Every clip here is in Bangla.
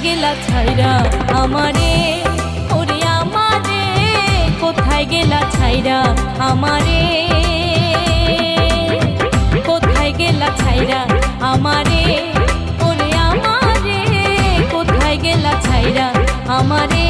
গেলা ছাইরা আমারে, ওরে আমারে কোথায় গেলা ছাইরা আমারে, কোথায় গেলা ছাইরা আমারে, ওরে আমারে কোথায় গেলা ছাইরা আমারে।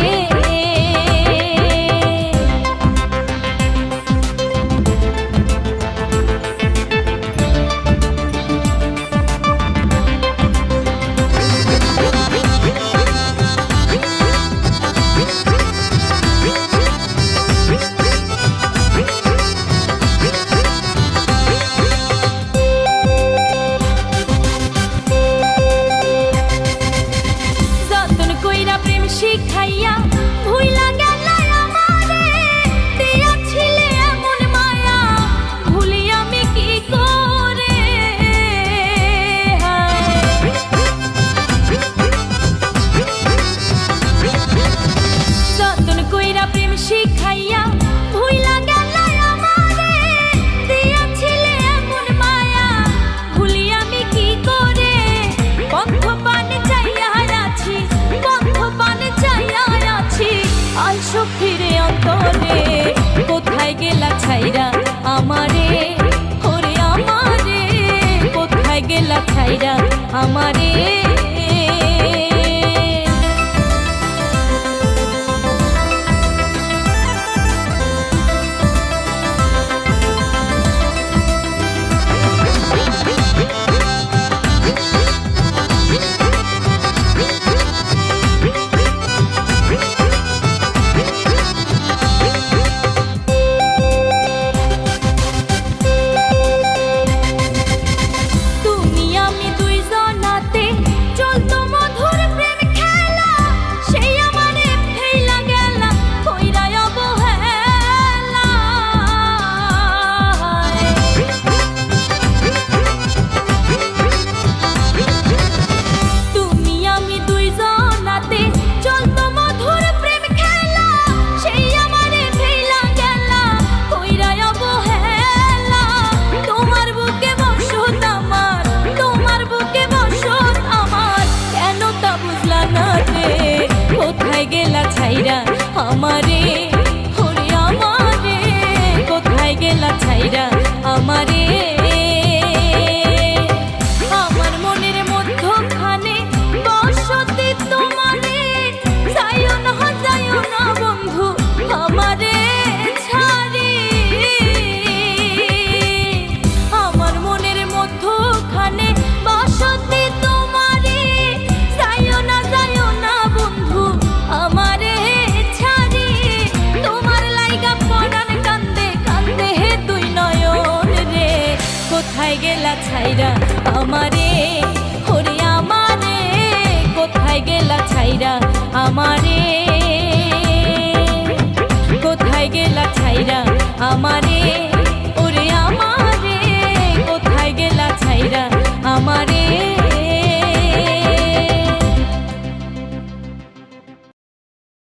শিখাইয়া ভুইলা গেলা আমারে, দিয়াছিলে এমন মায়া ভুলি আমি কি করে। যতন কইরা প্রেম শিখাইয়া ভুইলা গেলা আমারে, দিয়াছিলে এমন মায়া ভুলি আমি কি করে। বন্ধ পানে চাইয়া আছি, বন্ধ পানে চাইয়া আছি, আইসো ফিরে অন্তরে। কোথায় গেলা ছাইরা আমারে, ওরে আমারে কোথায় গেলা ছাইরা আমারে। কোথায় গেলা ছাইরা আমারে, ওরে আমারে কোথায় গেলা ছাইরা আমারে। আমার মনের মধ্যখানে বসতি তোমারে, যাইও না বন্ধু আমারে ছাড়ি। আমার মনের মধ্যখানে বসতি তোমারে, যাইও না বন্ধু আমারে ছাড়ি। তোমার লাইগা পরাণ কান্দে কান্দে হে দুই নয়ন রে। কোথায় গেলা ছাইরা আমারে, ওরে আমারে কোথায় গেলা ছাইরা আমারে, কোথায় গেলা ছাইরা আমারে।